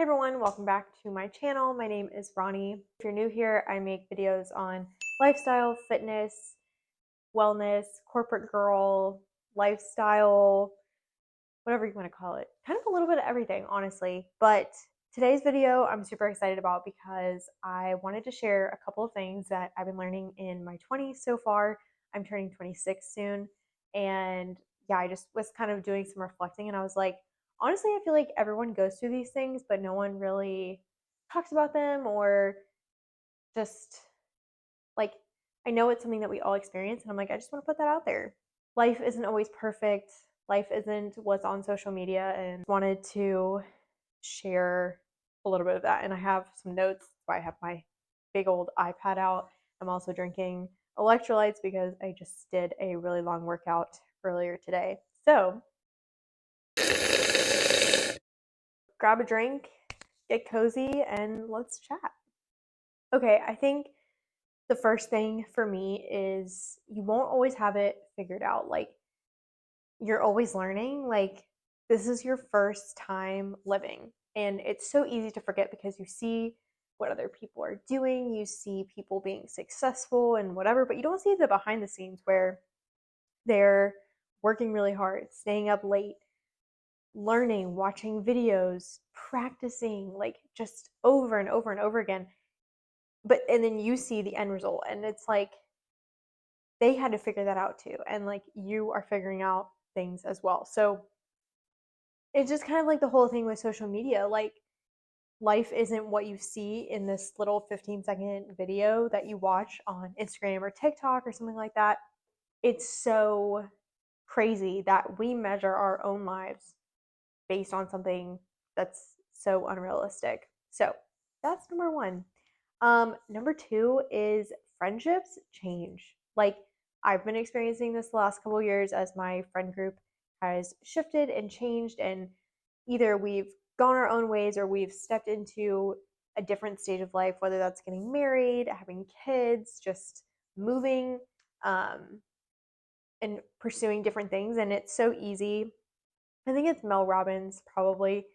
Hey everyone, welcome back to my channel. My name is Ronnie. If you're new here, I make videos on lifestyle, fitness, wellness, corporate girl, lifestyle, whatever you want to call it. Kind of a little bit of everything, honestly. But today's video I'm super excited about because I wanted to share a couple of things that I've been learning in my 20s so far. I'm turning 26 soon. And yeah, I just was kind of doing some reflecting and I was like, honestly, I feel like everyone goes through these things, but no one really talks about them or just like, I know it's something that we all experience. And I'm like, I just want to put that out there. Life isn't always perfect. Life isn't what's on social media, and wanted to share a little bit of that. And I have some notes. So I have my big old iPad out. I'm also drinking electrolytes because I just did a really long workout earlier today. So grab a drink, get cozy, and let's chat. Okay, I think the first thing for me is you won't always have it figured out. Like, you're always learning. Like, this is your first time living. And it's so easy to forget because you see what other people are doing, you see people being successful and whatever, but you don't see the behind the scenes where they're working really hard, staying up late, learning, watching videos, practicing like just over and over and over again. But and then you see the end result and it's like they had to figure that out too. And like you are figuring out things as well. So it's just kind of like the whole thing with social media. Like, life isn't what you see in this little 15-second video that you watch on Instagram or TikTok or something like that. It's so crazy that we measure our own lives based on something that's so unrealistic. So that's number one. Number two is friendships change. Like, I've been experiencing this the last couple of years as my friend group has shifted and changed, and either we've gone our own ways or we've stepped into a different stage of life, whether that's getting married, having kids, just moving, um, and pursuing different things. And it's so easy. I think it's Mel Robbins, probably.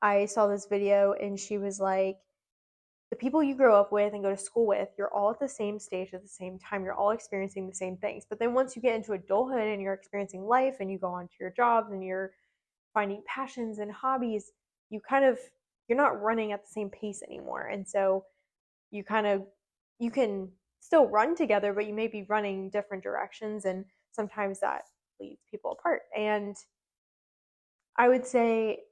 I saw this video and she was like, the people you grow up with and go to school with, you're all at the same stage at the same time. You're all experiencing the same things. But then once you get into adulthood and you're experiencing life and you go on to your jobs and you're finding passions and hobbies, you kind of you're not running at the same pace anymore. And so you kind of you can still run together, but you may be running different directions and sometimes that leads people apart. And I would say,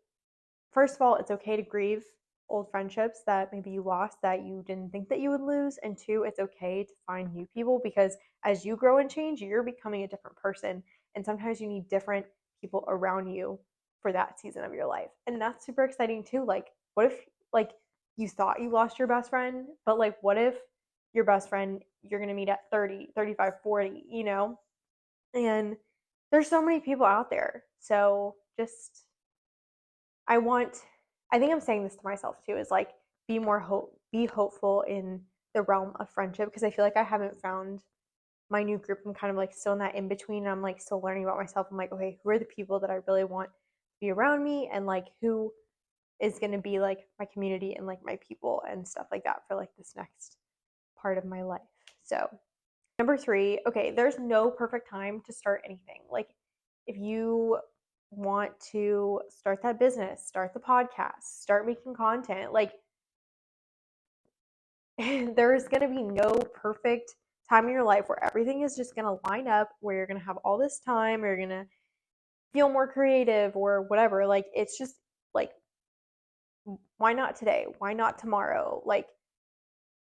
first of all, it's okay to grieve old friendships that maybe you lost that you didn't think that you would lose. And two, it's okay to find new people because as you grow and change, you're becoming a different person. And sometimes you need different people around you for that season of your life. And that's super exciting too. Like, what if, like, you thought you lost your best friend, but like, what if your best friend you're going to meet at 30, 35, 40, you know? And there's so many people out there. So just I want I think I'm saying this to myself too is like be hopeful in the realm of friendship because I feel like I haven't found my new group. I'm kind of like still in that in between. I'm like still learning about myself. I'm like, okay, who are the people that I really want to be around me and like who is going to be like my community and like my people and stuff like that for like this next part of my life. So, number 3, okay, there's no perfect time to start anything. Like, if you want to start that business, start the podcast, start making content, like, there's going to be no perfect time in your life where everything is just going to line up, where you're going to have all this time, or you're going to feel more creative or whatever. Like, it's just like, why not today? Why not tomorrow? Like,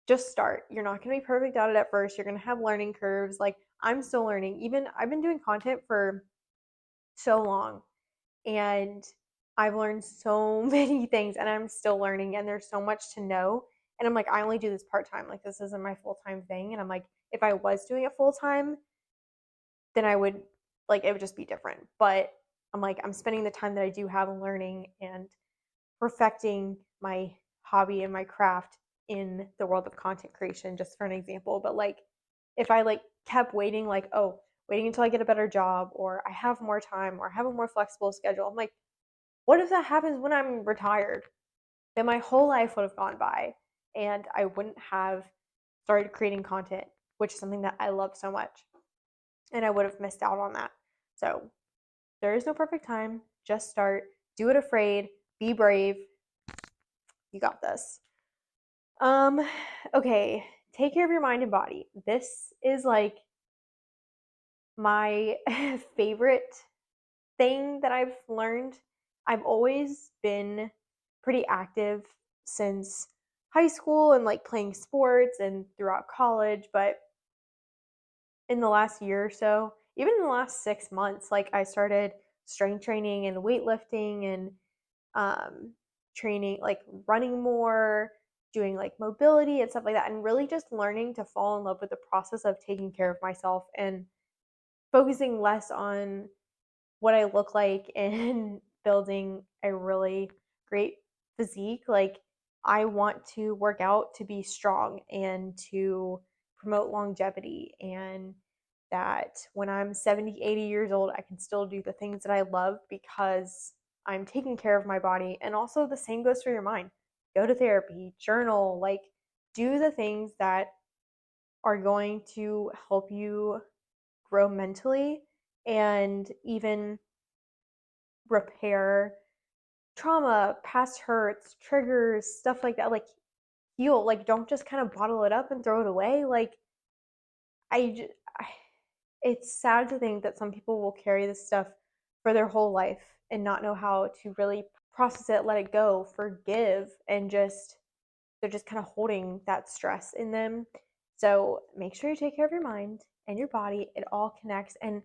just start. You're not going to be perfect at it at first. You're going to have learning curves. Like, I'm still learning. Even I've been doing content for so long and I've learned so many things and I'm still learning and there's so much to know. And I'm like, I only do this part time. Like, this isn't my full time thing. And I'm like, if I was doing it full time, then I would, like, it would just be different. But I'm like, I'm spending the time that I do have learning and perfecting my hobby and my craft in the world of content creation, just for an example. But like, if I like kept waiting, like, oh, waiting until I get a better job or I have more time or I have a more flexible schedule, I'm like, what if that happens when I'm retired? then my whole life would have gone by and I wouldn't have started creating content, which is something that I love so much. And I would have missed out on that. So there is no perfect time. Just start. Do it afraid. Be brave. You got this. Um, okay. Take care of your mind and body. This is like my favorite thing that I've learned. I've always been pretty active since high school and like playing sports and throughout college, but in the last year or so, even in the last 6 months, like I started strength training and weightlifting and um, training, like running more, doing like mobility and stuff like that, and really just learning to fall in love with the process of taking care of myself and focusing less on what I look like and building a really great physique. Like, I want to work out to be strong and to promote longevity, and that when I'm 70, 80 years old, I can still do the things that I love because I'm taking care of my body. And also, the same goes for your mind. Go to therapy, journal, like, do the things that are going to help you grow mentally and even repair trauma, past hurts, triggers, stuff like that. Like, heal. Like, don't just kind of bottle it up and throw it away. Like, I it's sad to think that some people will carry this stuff for their whole life and not know how to really process it, let it go, forgive, and just they're just kind of holding that stress in them. So make sure you take care of your mind and your body. It all connects, and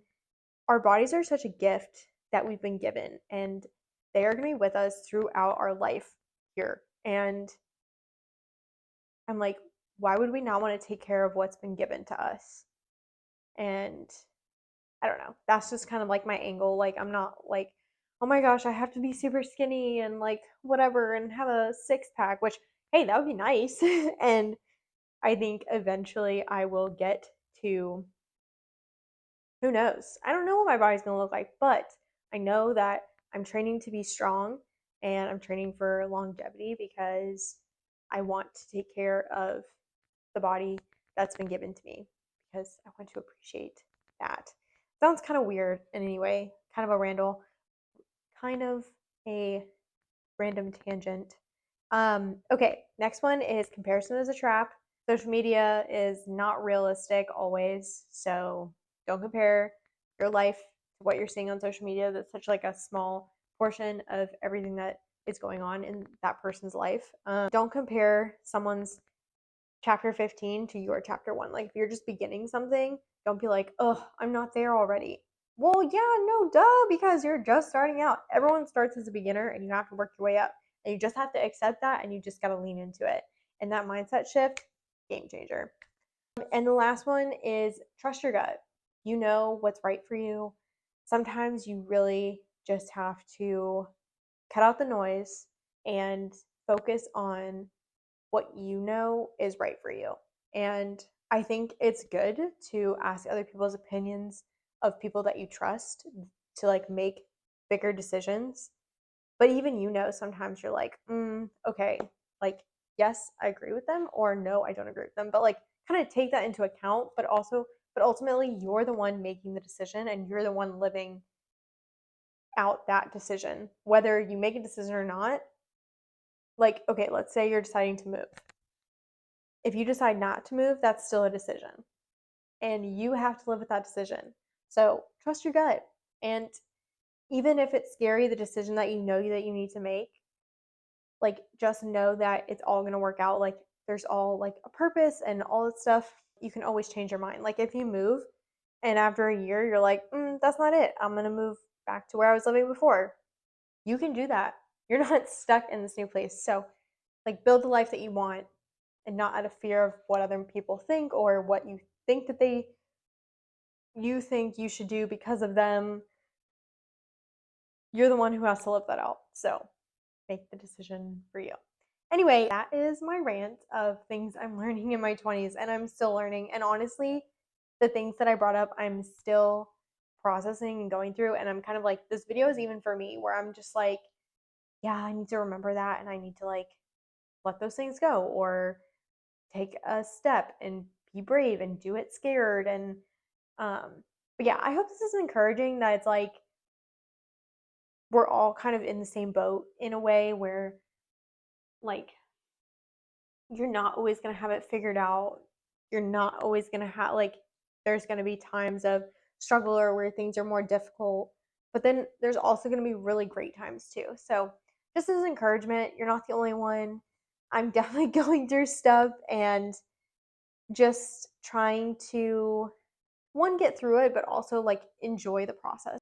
our bodies are such a gift that we've been given, and they are going to be with us throughout our life here. And I'm like, why would we not want to take care of what's been given to us? And I don't know. That's just kind of like my angle. Like, I'm not like, oh my gosh, I have to be super skinny and like whatever and have a six pack, which, hey, that would be nice. And I think eventually I will get to, who knows? I don't know what my body's going to look like, but I know that I'm training to be strong and I'm training for longevity because I want to take care of the body that's been given to me because I want to appreciate that. Sounds kind of weird in any way, kind of a random tangent. Okay, next one is comparison is a trap. Social media is not realistic always, so don't compare your life to what you're seeing on social media. That's such like a small portion of everything that is going on in that person's life. Don't compare someone's chapter 15 to your chapter 1. Like, if you're just beginning something, don't be like, oh, I'm not there already. Well, yeah, no, duh, because you're just starting out. Everyone starts as a beginner and you have to work your way up. And you just have to accept that and you just got to lean into it. And that mindset shift, game changer. And the last one is trust your gut. You know what's right for you. Sometimes you really just have to cut out the noise and focus on what you know is right for you. And I think it's good to ask other people's opinions of people that you trust to like make bigger decisions. But even sometimes you're like, okay, like, yes, I agree with them, or no, I don't agree with them. But like, kind of take that into account, but ultimately, you're the one making the decision and you're the one living out that decision. Whether you make a decision or not, like, okay, let's say you're deciding to move. If you decide not to move, that's still a decision. And you have to live with that decision. So trust your gut. And even if it's scary, the decision that you know that you need to make, like, just know that it's all going to work out. Like, there's all like a purpose and all that stuff. You can always change your mind. Like, if you move and after a year you're like, that's not it, I'm going to move back to where I was living before, you can do that. You're not stuck in this new place. So, like, build the life that you want and not out of fear of what other people think or what you think that you think you should do because of them. You're the one who has to live that out. So make the decision for you. Anyway, that is my rant of things I'm learning in my 20s, and I'm still learning. And honestly, the things that I brought up, I'm still processing and going through. And I'm kind of like, this video is even for me, where I'm just like, yeah, I need to remember that and I need to like let those things go or take a step and be brave and do it scared and but yeah, I hope this is encouraging that it's like we're all kind of in the same boat in a way where like you're not always going to have it figured out. You're not always going to have like there's going to be times of struggle or where things are more difficult, but then there's also going to be really great times too. So, just as encouragement, you're not the only one. I'm definitely going through stuff and just trying to one get through it but also like enjoy the process.